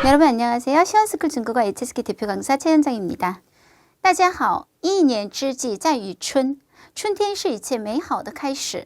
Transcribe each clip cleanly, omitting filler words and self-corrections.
여러분 안녕하세요. 시원스쿨 중국어 HSK 대표 강사 최현정입니다. 大家好，一年之计在于春，春天是一切美好的开始。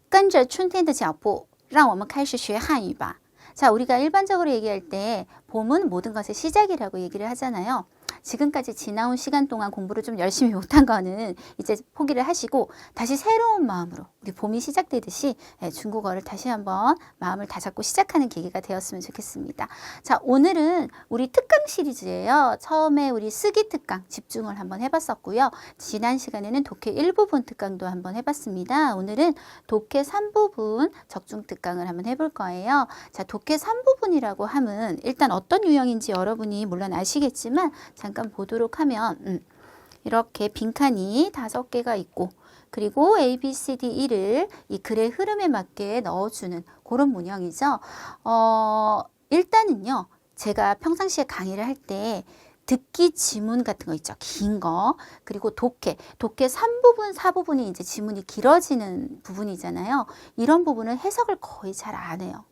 跟着春天的脚步，让我们开始学汉语吧。 자, 우리가 일반적으로 얘기할 때 봄은 모든 것의 시작이라고 얘기를 하잖아요. 지금까지 지나온 시간 동안 공부를 좀 열심히 못한 거는 이제 포기를 하시고 다시 새로운 마음으로 우리 봄이 시작되듯이 중국어를 다시 한번 마음을 다잡고 시작하는 계기가 되었으면 좋겠습니다. 자, 오늘은 우리 특강 시리즈예요. 처음에 우리 쓰기 특강 집중을 한번 해봤었고요. 지난 시간에는 독해 1부분 특강도 한번 해봤습니다. 오늘은 독해 3부분 적중 특강을 한번 해볼 거예요. 자, 독해 3부분이라고 하면 일단 어떤 유형인지 여러분이 물론 아시겠지만 잠깐 보도록 하면 이렇게 빈칸이 5개가 있고 그리고 A, B, C, D, E를 이 글의 흐름에 맞게 넣어주는 그런 문형이죠. 일단은요, 제가 평상시에 강의를 할 때 듣기 지문 같은 거 있죠. 긴 거. 그리고 독해 3부분, 4부분이 이제 지문이 길어지는 부분이잖아요. 이런 부분은 해석을 거의 잘 안 해요.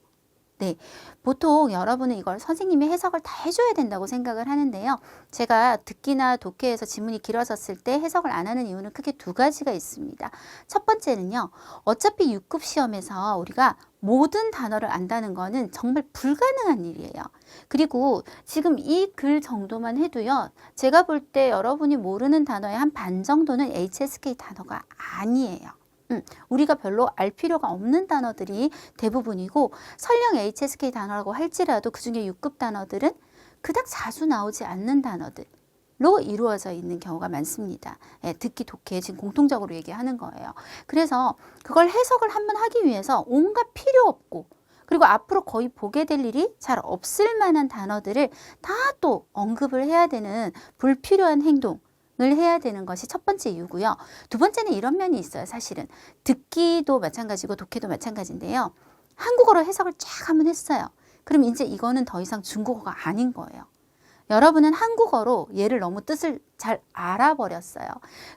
네, 보통 여러분은 이걸 선생님이 해석을 다 해줘야 된다고 생각을 하는데요. 제가 듣기나 독해에서 지문이 길어졌을 때 해석을 안 하는 이유는 크게 2가지가 있습니다. 첫 번째는요, 어차피 6급 시험에서 우리가 모든 단어를 안다는 거는 정말 불가능한 일이에요. 그리고 지금 이 글 정도만 해도요, 제가 볼 때 여러분이 모르는 단어의 한 반 정도는 HSK 단어가 아니에요. 우리가 별로 알 필요가 없는 단어들이 대부분이고 설령 HSK 단어라고 할지라도 그중에 6급 단어들은 그닥 자주 나오지 않는 단어들로 이루어져 있는 경우가 많습니다. 듣기, 독해 지금 공통적으로 얘기하는 거예요. 그래서 그걸 해석을 한번 하기 위해서 온갖 필요 없고 그리고 앞으로 거의 보게 될 일이 잘 없을 만한 단어들을 다 또 언급을 해야 되는 불필요한 행동 을 해야 되는 것이 첫 번째 이유고요. 두 번째는 이런 면이 있어요. 사실은 듣기도 마찬가지고 독해도 마찬가지인데요. 한국어로 해석을 쫙 한번 했어요. 그럼 이제 이거는 더 이상 중국어가 아닌 거예요. 여러분은 한국어로 얘를 너무 뜻을 잘 알아버렸어요.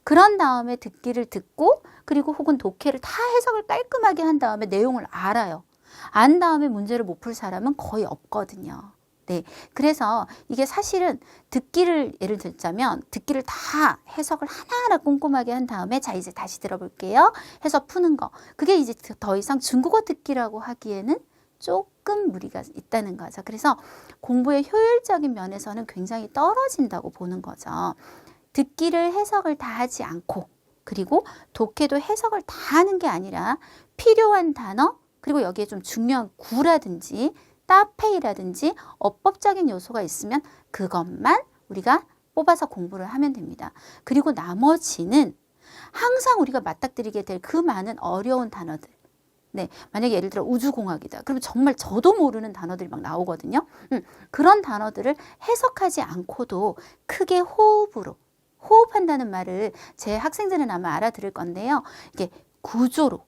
그런 다음에 듣기를 듣고 그리고 혹은 독해를 다 해석을 깔끔하게 한 다음에 내용을 알아요. 안 다음에 문제를 못 풀 사람은 거의 없거든요. 네, 그래서 이게 사실은 듣기를 예를 들자면 듣기를 다 해석을 하나하나 꼼꼼하게 한 다음에 자 이제 다시 들어볼게요 해서 푸는 거 그게 이제 더 이상 중국어 듣기라고 하기에는 조금 무리가 있다는 거죠. 그래서 공부의 효율적인 면에서는 굉장히 떨어진다고 보는 거죠. 듣기를 해석을 다 하지 않고 그리고 독해도 해석을 다 하는 게 아니라 필요한 단어 그리고 여기에 좀 중요한 구라든지 따페이라든지 어법적인 요소가 있으면 그것만 우리가 뽑아서 공부를 하면 됩니다. 그리고 나머지는 항상 우리가 맞닥뜨리게 될 그 많은 어려운 단어들. 네, 만약에 예를 들어 우주공학이다. 그러면 정말 저도 모르는 단어들이 막 나오거든요. 그런 단어들을 해석하지 않고도 크게 호흡한다는 말을 제 학생들은 아마 알아들을 건데요. 이게 구조로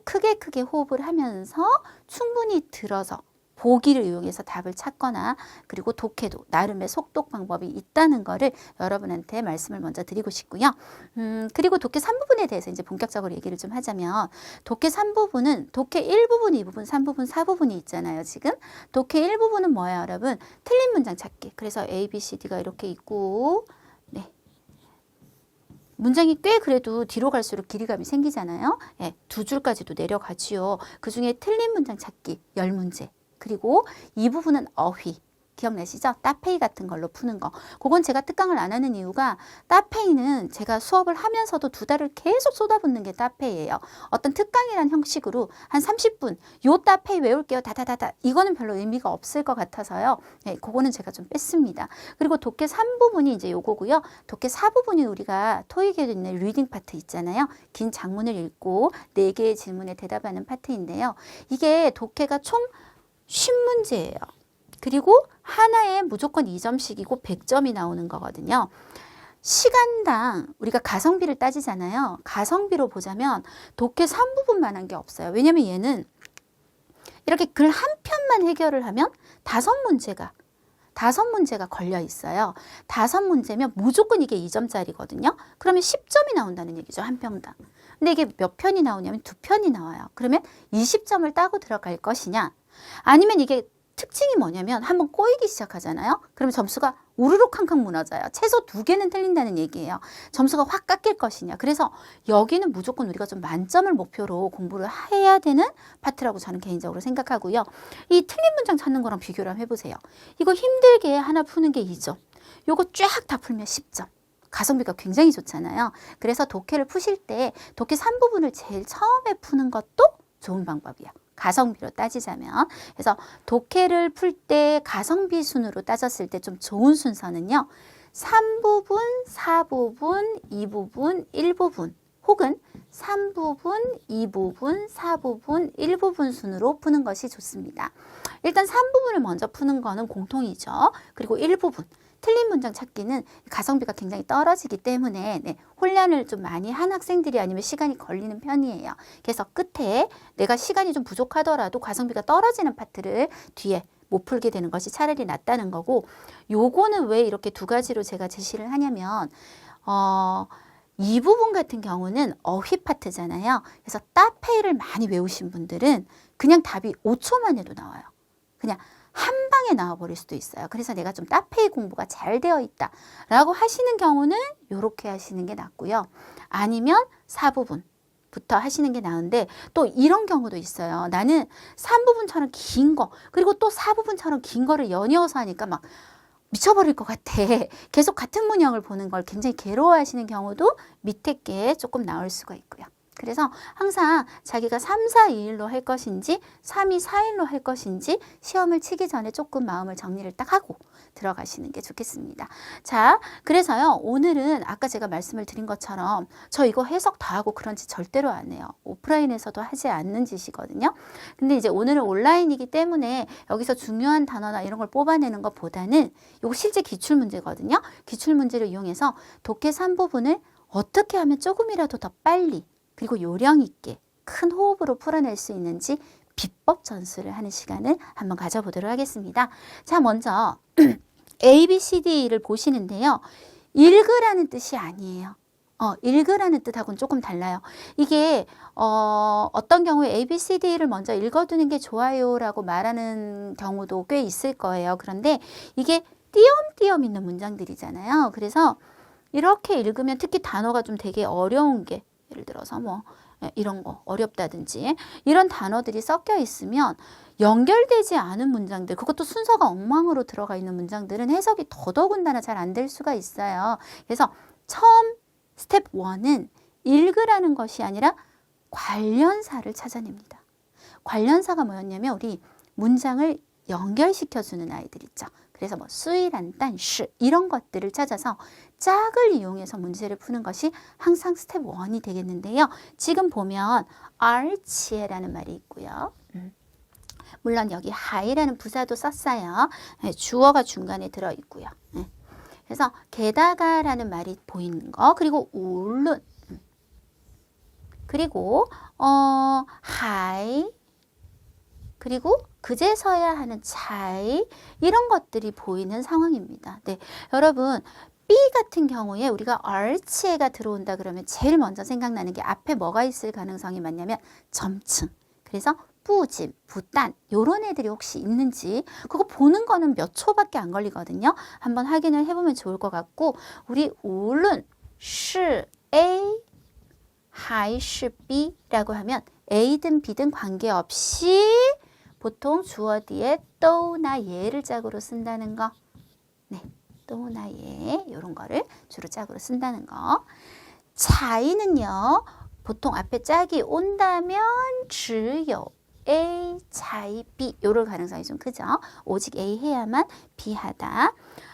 크게 호흡을 하면서 충분히 들어서 보기를 이용해서 답을 찾거나 그리고 독해도 나름의 속독 방법이 있다는 거를 여러분한테 말씀을 먼저 드리고 싶고요. 그리고 독해 3부분에 대해서 이제 본격적으로 얘기를 좀 하자면 독해 3부분은 독해 1부분, 2부분, 3부분, 4부분이 있잖아요. 지금 독해 1부분은 뭐예요, 여러분? 틀린 문장 찾기. 그래서 A, B, C, D가 이렇게 있고 네. 문장이 꽤 그래도 뒤로 갈수록 길이감이 생기잖아요. 네, 2줄까지도 내려가지요. 그중에 틀린 문장 찾기 10문제. 그리고 이 부분은 어휘. 기억나시죠? 따페이 같은 걸로 푸는 거. 그건 제가 특강을 안 하는 이유가 따페이는 제가 수업을 하면서도 2달을 계속 쏟아붓는 게 따페이예요. 어떤 특강이란 형식으로 한 30분 요 따페이 외울게요. 다다다다. 이거는 별로 의미가 없을 것 같아서요. 네, 그거는 제가 좀 뺐습니다. 그리고 독해 3부분이 이제 요거고요. 독해 4부분이 우리가 토익에 있는 리딩 파트 있잖아요. 긴 장문을 읽고 4개의 질문에 대답하는 파트인데요. 이게 독해가 총 50문제예요. 그리고 하나에 무조건 2점씩이고 100점이 나오는 거거든요. 시간당 우리가 가성비를 따지잖아요. 가성비로 보자면 독해 3부분만 한 게 없어요. 왜냐면 얘는 이렇게 글 한 편만 해결을 하면 5문제가 걸려 있어요. 5문제면 무조건 이게 2점짜리거든요. 그러면 10점이 나온다는 얘기죠. 한 편당. 근데 이게 몇 편이 나오냐면 2편이 나와요. 그러면 20점을 따고 들어갈 것이냐 아니면 이게 특징이 뭐냐면 한번 꼬이기 시작하잖아요. 그러면 점수가 우르르 캉캉 무너져요. 최소 2개는 틀린다는 얘기예요. 점수가 확 깎일 것이냐. 그래서 여기는 무조건 우리가 좀 만점을 목표로 공부를 해야 되는 파트라고 저는 개인적으로 생각하고요. 이 틀린 문장 찾는 거랑 비교를 한번 해보세요. 이거 힘들게 하나 푸는 게 2점. 요거 쫙 다 풀면 10점. 가성비가 굉장히 좋잖아요. 그래서 독해를 푸실 때 독해 3부분을 제일 처음에 푸는 것도 좋은 방법이에요. 가성비로 따지자면. 그래서 독해를 풀 때 가성비 순으로 따졌을 때 좀 좋은 순서는요. 3부분, 4부분, 2부분, 1부분 혹은 3부분, 2부분, 4부분, 1부분 순으로 푸는 것이 좋습니다. 일단 3부분을 먼저 푸는 거는 공통이죠. 그리고 1부분. 틀린 문장 찾기는 가성비가 굉장히 떨어지기 때문에 혼란을 좀 많이 한 학생들이 아니면 시간이 걸리는 편이에요. 그래서 끝에 내가 시간이 좀 부족하더라도 가성비가 떨어지는 파트를 뒤에 못 풀게 되는 것이 차라리 낫다는 거고, 요거는 왜 이렇게 2가지로 제가 제시를 하냐면 이 부분 같은 경우는 어휘 파트잖아요. 그래서 따페이를 많이 외우신 분들은 그냥 답이 5초만 해도 나와요. 그냥 한 방에 나와버릴 수도 있어요. 그래서 내가 좀 따페이 공부가 잘 되어 있다 라고 하시는 경우는 이렇게 하시는 게 낫고요. 아니면 4부분부터 하시는 게 나은데, 또 이런 경우도 있어요. 나는 3부분처럼 긴 거 그리고 또 4부분처럼 긴 거를 연이어서 하니까 막 미쳐버릴 것 같아. 계속 같은 문형을 보는 걸 굉장히 괴로워하시는 경우도 밑에 게 조금 나올 수가 있고요. 그래서 항상 자기가 3, 4, 2일로 할 것인지 3, 2, 4일로 할 것인지 시험을 치기 전에 조금 마음을 정리를 딱 하고 들어가시는 게 좋겠습니다. 자, 그래서요. 오늘은 아까 제가 말씀을 드린 것처럼 저 이거 해석 다 하고 그런 짓 절대로 안 해요. 오프라인에서도 하지 않는 짓이거든요. 근데 이제 오늘은 온라인이기 때문에 여기서 중요한 단어나 이런 걸 뽑아내는 것보다는 이거 실제 기출문제거든요. 기출문제를 이용해서 독해 3부분을 어떻게 하면 조금이라도 더 빨리 그리고 요령 있게 큰 호흡으로 풀어낼 수 있는지 비법 전수를 하는 시간을 한번 가져보도록 하겠습니다. 자, 먼저 A, B, C, D를 보시는데요. 읽으라는 뜻이 아니에요. 읽으라는 뜻하고는 조금 달라요. 이게 어떤 경우에 A, B, C, D를 먼저 읽어두는 게 좋아요라고 말하는 경우도 꽤 있을 거예요. 그런데 이게 띄엄띄엄 있는 문장들이잖아요. 그래서 이렇게 읽으면 특히 단어가 좀 되게 어려운 게 예를 들어서 뭐 이런 거 어렵다든지 이런 단어들이 섞여 있으면 연결되지 않은 문장들, 그것도 순서가 엉망으로 들어가 있는 문장들은 해석이 더더군다나 잘 안 될 수가 있어요. 그래서 처음 스텝 1은 읽으라는 것이 아니라 관련사를 찾아냅니다. 관련사가 뭐였냐면 우리 문장을 연결시켜주는 아이들 있죠. 그래서 뭐 수이란 단, 시 이런 것들을 찾아서 짝을 이용해서 문제를 푸는 것이 항상 스텝 1이 되겠는데요. 지금 보면 arch라는 말이 있고요. 물론 여기 high라는 부사도 썼어요. 주어가 중간에 들어있고요. 그래서 게다가라는 말이 보이는 거, 그리고 울른, 그리고 high, 그리고 그제서야 하는 차이, 이런 것들이 보이는 상황입니다. 네, 여러분 B 같은 경우에 우리가 arch가 들어온다 그러면 제일 먼저 생각나는 게 앞에 뭐가 있을 가능성이 많냐면 점층. 그래서 뿌짐, 부단 요런 애들이 혹시 있는지 그거 보는 거는 몇 초밖에 안 걸리거든요. 한번 확인을 해보면 좋을 것 같고, 우리 우른, 시, A, 하이, 시, B라고 하면 A든 B든 관계없이 보통 주어 뒤에 또나 예를 짝으로 쓴다는 거. 네, 또나 예 이런 거를 주로 짝으로 쓴다는 거. 차이는요. 보통 앞에 짝이 온다면 只有 A, 차이, B 요럴 가능성이 좀 크죠. 오직 A 해야만 B 하다.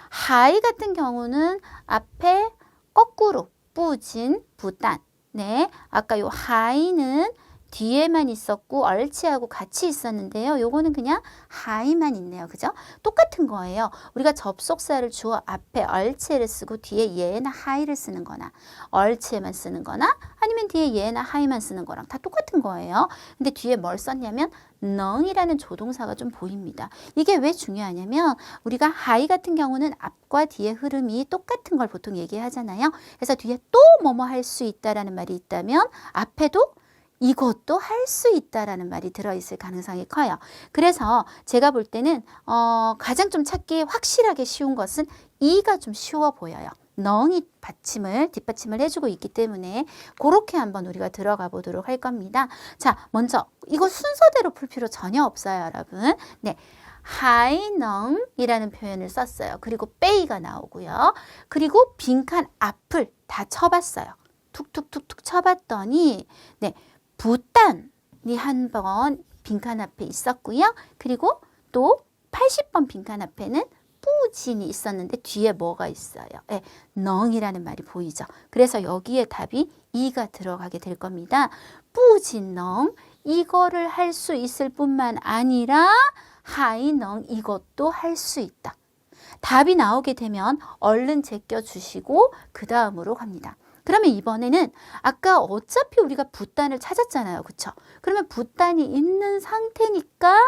하이 같은 경우는 앞에 거꾸로 뿌진, 부단. 네, 아까 요 하이는 뒤에만 있었고 얼치하고 같이 있었는데요. 요거는 그냥 하이만 있네요. 그죠? 똑같은 거예요. 우리가 접속사를 주어 앞에 얼치를 쓰고 뒤에 예나 하이를 쓰는 거나 얼치에만 쓰는 거나 아니면 뒤에 예나 하이만 쓰는 거랑 다 똑같은 거예요. 근데 뒤에 뭘 썼냐면 넌이라는 조동사가 좀 보입니다. 이게 왜 중요하냐면 우리가 하이 같은 경우는 앞과 뒤의 흐름이 똑같은 걸 보통 얘기하잖아요. 그래서 뒤에 또 뭐뭐 할 수 있다라는 말이 있다면 앞에도 이것도 할 수 있다라는 말이 들어있을 가능성이 커요. 그래서 제가 볼 때는 가장 좀 찾기 확실하게 쉬운 것은 이가 좀 쉬워 보여요. 넝이 뒷받침을 해주고 있기 때문에 그렇게 한번 우리가 들어가 보도록 할 겁니다. 자, 먼저 이거 순서대로 풀 필요 전혀 없어요, 여러분. 네. 하이넝이라는 표현을 썼어요. 그리고 빼이가 나오고요. 그리고 빈칸 앞을 다 쳐봤어요. 툭툭툭툭 쳐봤더니 네, 부단이 한 번 빈칸 앞에 있었고요. 그리고 또 80번 빈칸 앞에는 뿌진이 있었는데 뒤에 뭐가 있어요? 네, 넝이라는 말이 보이죠. 그래서 여기에 답이 2가 들어가게 될 겁니다. 뿌진넝 이거를 할 수 있을 뿐만 아니라 하이넝 이것도 할 수 있다. 답이 나오게 되면 얼른 제껴주시고 그 다음으로 갑니다. 그러면 이번에는 아까 어차피 우리가 붓단을 찾았잖아요. 그쵸? 그러면 붓단이 있는 상태니까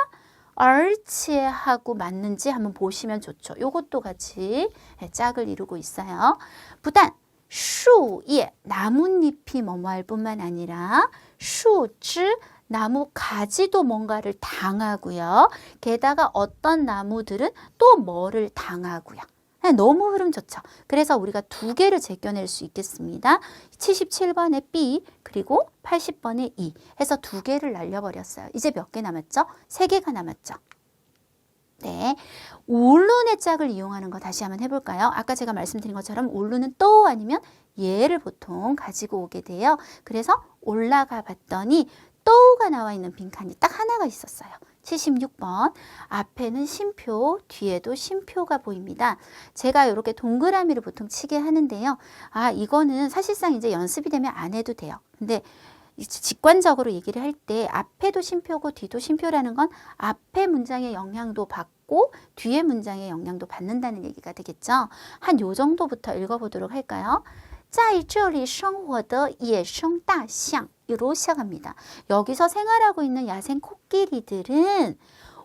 얼치하고 맞는지 한번 보시면 좋죠. 요것도 같이 짝을 이루고 있어요. 붓단, 슈예, 나뭇잎이 뭐뭐할 뿐만 아니라 슈즈, 나무 가지도 뭔가를 당하고요. 게다가 어떤 나무들은 또 뭐를 당하고요. 너무 흐름 좋죠. 그래서 우리가 두 개를 제껴낼 수 있겠습니다. 77번에 B 그리고 80번에 E 해서 두 개를 날려버렸어요. 이제 몇 개 남았죠? 3개가 남았죠. 네, 울룬의 짝을 이용하는 거 다시 한번 해볼까요? 아까 제가 말씀드린 것처럼 울룬은 또 아니면 얘를 보통 가지고 오게 돼요. 그래서 올라가 봤더니 또가 나와 있는 빈칸이 딱 하나가 있었어요. 76번 앞에는 쉼표, 뒤에도 쉼표가 보입니다. 제가 이렇게 동그라미를 보통 치게 하는데요. 이거는 사실상 이제 연습이 되면 안 해도 돼요. 근데 직관적으로 얘기를 할 때 앞에도 쉼표고 뒤도 쉼표라는 건 앞에 문장의 영향도 받고 뒤에 문장의 영향도 받는다는 얘기가 되겠죠. 한 요 정도부터 읽어보도록 할까요? 在这里生活的野生大象 으로 시작합니다. 여기서 생활하고 있는 야생 코끼리들은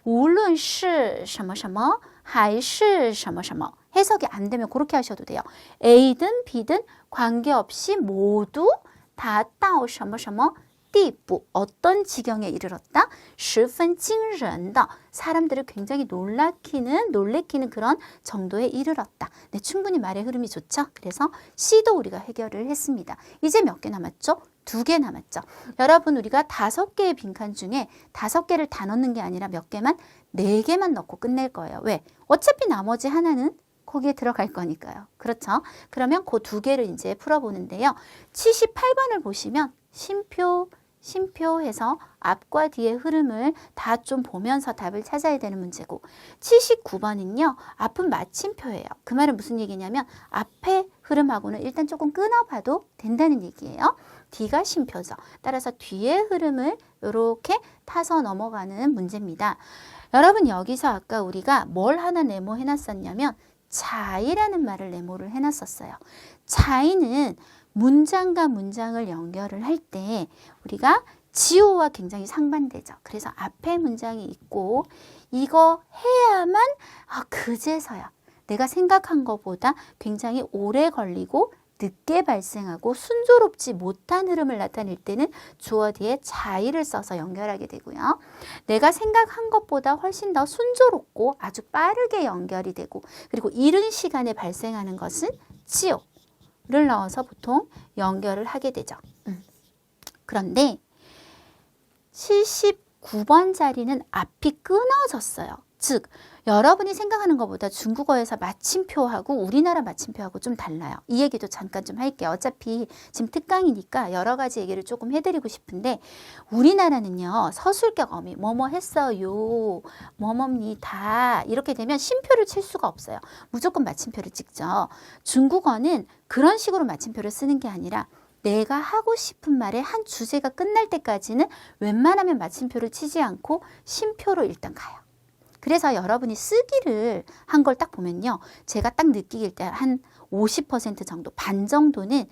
无论是什么什么还是什么什么 해석이 안 되면 그렇게 하셔도 돼요. A든 B든 관계없이 모두 다 到什么什么地步 어떤 지경에 이르렀다? 十分惊人的 사람들을 굉장히 놀래키는 그런 정도에 이르렀다. 네, 충분히 말의 흐름이 좋죠. 그래서 C도 우리가 해결을 했습니다. 이제 몇 개 남았죠? 2개 남았죠. 여러분 우리가 5개의 빈칸 중에 5개를 다 넣는 게 아니라 몇 개만 4개만 넣고 끝낼 거예요. 왜? 어차피 나머지 하나는 거기에 들어갈 거니까요. 그렇죠? 그러면 그 2개를 이제 풀어보는데요. 78번을 보시면 쉼표 해서 앞과 뒤의 흐름을 다 좀 보면서 답을 찾아야 되는 문제고 79번은요. 앞은 마침표예요. 그 말은 무슨 얘기냐면 앞에 흐름하고는 일단 조금 끊어봐도 된다는 얘기예요. D가 쉼표죠. 따라서 뒤의 흐름을 이렇게 타서 넘어가는 문제입니다. 여러분 여기서 아까 우리가 뭘 하나 네모해놨었냐면 차이라는 말을 네모를 해놨었어요. 차이는 문장과 문장을 연결을 할 때 우리가 지호와 굉장히 상반되죠. 그래서 앞에 문장이 있고 이거 해야만 그제서야 내가 생각한 것보다 굉장히 오래 걸리고 늦게 발생하고 순조롭지 못한 흐름을 나타낼 때는 주어 뒤에 자의를 써서 연결하게 되고요. 내가 생각한 것보다 훨씬 더 순조롭고 아주 빠르게 연결이 되고 그리고 이른 시간에 발생하는 것은 지오를 넣어서 보통 연결을 하게 되죠. 그런데 79번 자리는 앞이 끊어졌어요. 즉 여러분이 생각하는 것보다 중국어에서 마침표하고 우리나라 마침표하고 좀 달라요. 이 얘기도 잠깐 좀 할게요. 어차피 지금 특강이니까 여러 가지 얘기를 조금 해드리고 싶은데 우리나라는요. 서술격 어미 뭐뭐 했어요, 뭐뭐입니다 이렇게 되면 쉼표를 칠 수가 없어요. 무조건 마침표를 찍죠. 중국어는 그런 식으로 마침표를 쓰는 게 아니라 내가 하고 싶은 말의 한 주제가 끝날 때까지는 웬만하면 마침표를 치지 않고 쉼표로 일단 가요. 그래서 여러분이 쓰기를 한 걸 딱 보면요. 제가 딱 느끼길 때 한 50% 정도, 반 정도는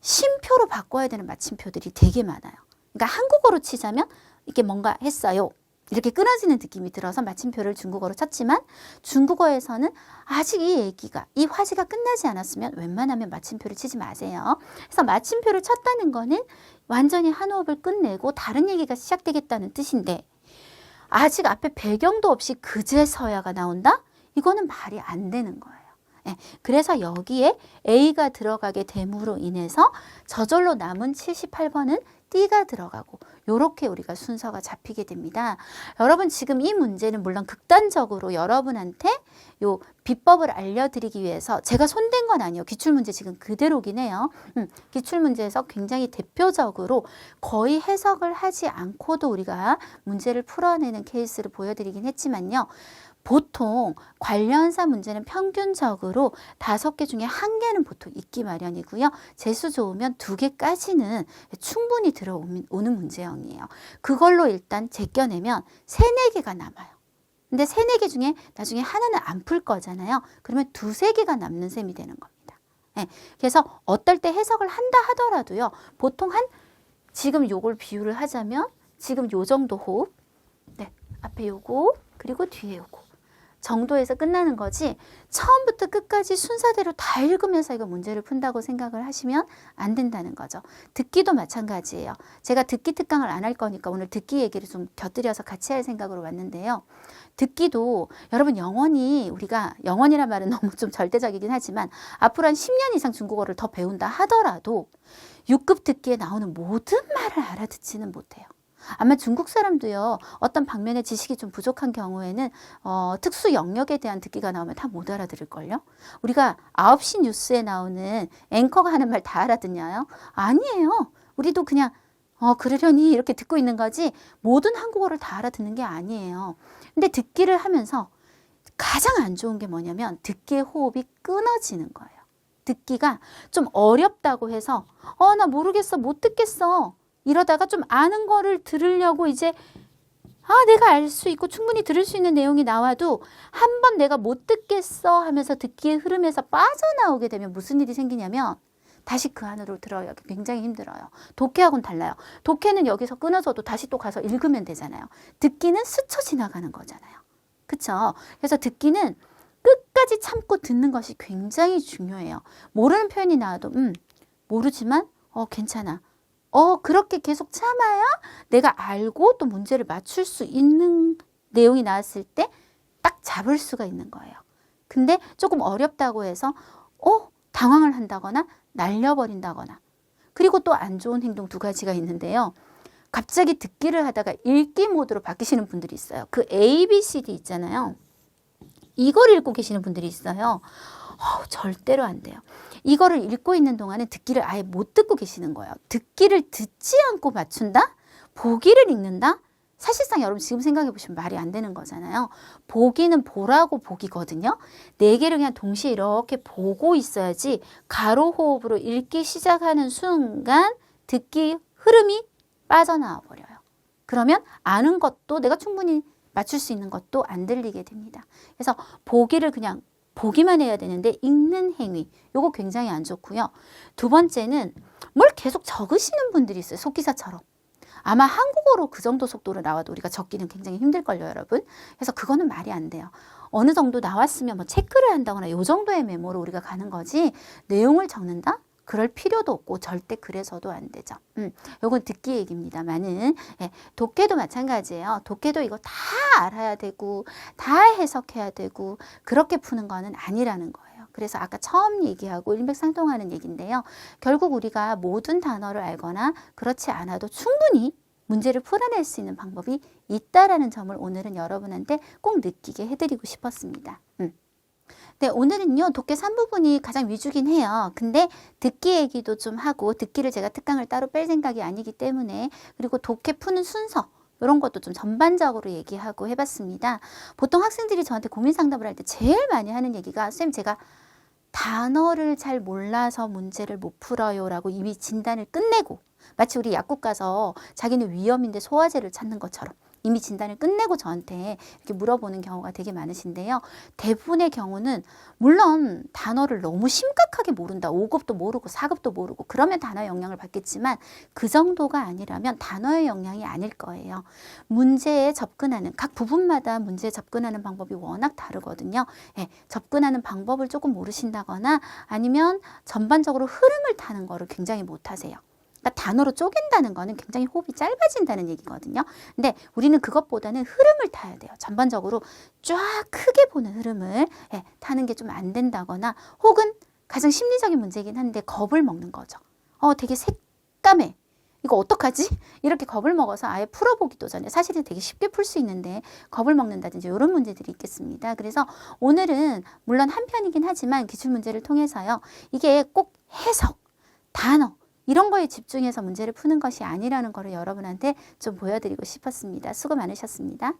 쉼표로 바꿔야 되는 마침표들이 되게 많아요. 그러니까 한국어로 치자면 이게 뭔가 했어요. 이렇게 끊어지는 느낌이 들어서 마침표를 중국어로 쳤지만 중국어에서는 아직 이 얘기가, 이 화제가 끝나지 않았으면 웬만하면 마침표를 치지 마세요. 그래서 마침표를 쳤다는 거는 완전히 한 호흡을 끝내고 다른 얘기가 시작되겠다는 뜻인데 아직 앞에 배경도 없이 그제서야가 나온다? 이거는 말이 안 되는 거예요. 예, 그래서 여기에 A가 들어가게 됨으로 인해서 저절로 남은 78번은 D가 들어가고 요렇게 우리가 순서가 잡히게 됩니다. 여러분 지금 이 문제는 물론 극단적으로 여러분한테 요 비법을 알려드리기 위해서 제가 손댄 건 아니에요. 기출문제 지금 그대로긴 해요. 기출문제에서 굉장히 대표적으로 거의 해석을 하지 않고도 우리가 문제를 풀어내는 케이스를 보여드리긴 했지만요. 보통 관련사 문제는 평균적으로 5개 중에 1개는 보통 있기 마련이고요. 재수 좋으면 2개까지는 충분히 들어오는 문제형이에요. 그걸로 일단 제껴내면 3, 4개가 남아요. 근데 3, 4개 중에 나중에 하나는 안 풀 거잖아요. 그러면 2, 3개가 남는 셈이 되는 겁니다. 네, 그래서 어떨 때 해석을 한다 하더라도요. 보통 지금 요걸 비유를 하자면 지금 요 정도 호흡, 네, 앞에 요거 그리고 뒤에 요거 정도에서 끝나는 거지 처음부터 끝까지 순서대로 다 읽으면서 이거 문제를 푼다고 생각을 하시면 안 된다는 거죠. 듣기도 마찬가지예요. 제가 듣기 특강을 안 할 거니까 오늘 듣기 얘기를 좀 곁들여서 같이 할 생각으로 왔는데요. 듣기도 여러분 우리가 영원이란 말은 너무 좀 절대적이긴 하지만 앞으로 한 10년 이상 중국어를 더 배운다 하더라도 6급 듣기에 나오는 모든 말을 알아듣지는 못해요. 아마 중국 사람도요. 어떤 방면의 지식이 좀 부족한 경우에는 특수 영역에 대한 듣기가 나오면 다 못 알아들을걸요. 우리가 9시 뉴스에 나오는 앵커가 하는 말 다 알아듣냐요? 아니에요. 우리도 그냥 그러려니 이렇게 듣고 있는 거지 모든 한국어를 다 알아듣는 게 아니에요. 근데 듣기를 하면서 가장 안 좋은 게 뭐냐면 듣기의 호흡이 끊어지는 거예요. 듣기가 좀 어렵다고 해서 나 모르겠어, 못 듣겠어. 이러다가 좀 아는 거를 들으려고 이제 내가 알 수 있고 충분히 들을 수 있는 내용이 나와도 한 번 내가 못 듣겠어 하면서 듣기의 흐름에서 빠져나오게 되면 무슨 일이 생기냐면 다시 그 안으로 들어가기 굉장히 힘들어요. 독해하고는 달라요. 독해는 여기서 끊어져도 다시 또 가서 읽으면 되잖아요. 듣기는 스쳐 지나가는 거잖아요. 그쵸? 그래서 듣기는 끝까지 참고 듣는 것이 굉장히 중요해요. 모르는 표현이 나와도 모르지만 괜찮아. 그렇게 계속 참아야 내가 알고 또 문제를 맞출 수 있는 내용이 나왔을 때 딱 잡을 수가 있는 거예요. 근데 조금 어렵다고 해서 당황을 한다거나 날려버린다거나 그리고 또 안 좋은 행동 2가지가 있는데요. 갑자기 듣기를 하다가 읽기 모드로 바뀌시는 분들이 있어요. 그 A, B, C, D 있잖아요. 이걸 읽고 계시는 분들이 있어요. 절대로 안 돼요. 이거를 읽고 있는 동안에 듣기를 아예 못 듣고 계시는 거예요. 듣기를 듣지 않고 맞춘다? 보기를 읽는다? 사실상 여러분 지금 생각해 보시면 말이 안 되는 거잖아요. 보기는 보라고 보기거든요. 4개를 그냥 동시에 이렇게 보고 있어야지 가로 호흡으로 읽기 시작하는 순간 듣기 흐름이 빠져나와 버려요. 그러면 아는 것도 내가 충분히 맞출 수 있는 것도 안 들리게 됩니다. 그래서 보기를 그냥 보기만 해야 되는데 읽는 행위 요거 굉장히 안 좋고요. 2번째는 뭘 계속 적으시는 분들이 있어요. 속기사처럼. 아마 한국어로 그 정도 속도로 나와도 우리가 적기는 굉장히 힘들걸요, 여러분. 그래서 그거는 말이 안 돼요. 어느 정도 나왔으면 뭐 체크를 한다거나 요 정도의 메모로 우리가 가는 거지 내용을 적는다? 그럴 필요도 없고 절대 그래서도 안 되죠. 요건 듣기 얘기입니다만은 독해도 마찬가지예요. 독해도 이거 다 알아야 되고 다 해석해야 되고 그렇게 푸는 거는 아니라는 거예요. 그래서 아까 처음 얘기하고 일맥상통하는 얘기인데요. 결국 우리가 모든 단어를 알거나 그렇지 않아도 충분히 문제를 풀어낼 수 있는 방법이 있다라는 점을 오늘은 여러분한테 꼭 느끼게 해드리고 싶었습니다. 네, 오늘은요, 독해 3부분이 가장 위주긴 해요. 근데 듣기 얘기도 좀 하고, 듣기를 제가 특강을 따로 뺄 생각이 아니기 때문에, 그리고 독해 푸는 순서, 이런 것도 좀 전반적으로 얘기하고 해봤습니다. 보통 학생들이 저한테 고민 상담을 할 때 제일 많이 하는 얘기가, 선생님, 제가 단어를 잘 몰라서 문제를 못 풀어요 라고 이미 진단을 끝내고, 마치 우리 약국 가서 자기는 위염인데 소화제를 찾는 것처럼, 이미 진단을 끝내고 저한테 이렇게 물어보는 경우가 되게 많으신데요. 대부분의 경우는 물론 단어를 너무 심각하게 모른다. 5급도 모르고 4급도 모르고 그러면 단어 영향을 받겠지만 그 정도가 아니라면 단어의 영향이 아닐 거예요. 문제에 접근하는 각 부분마다 문제에 접근하는 방법이 워낙 다르거든요. 예, 접근하는 방법을 조금 모르신다거나 아니면 전반적으로 흐름을 타는 거를 굉장히 못하세요. 그러니까 단어로 쪼갠다는 거는 굉장히 호흡이 짧아진다는 얘기거든요. 근데 우리는 그것보다는 흐름을 타야 돼요. 전반적으로 쫙 크게 보는 흐름을 타는 게 좀 안 된다거나 혹은 가장 심리적인 문제이긴 한데 겁을 먹는 거죠. 되게 새까매. 이거 어떡하지? 이렇게 겁을 먹어서 아예 풀어보기도 전에 사실은 되게 쉽게 풀 수 있는데 겁을 먹는다든지 이런 문제들이 있겠습니다. 그래서 오늘은 물론 한 편이긴 하지만 기출문제를 통해서요. 이게 꼭 해석, 단어 이런 거에 집중해서 문제를 푸는 것이 아니라는 거를 여러분한테 좀 보여드리고 싶었습니다. 수고 많으셨습니다.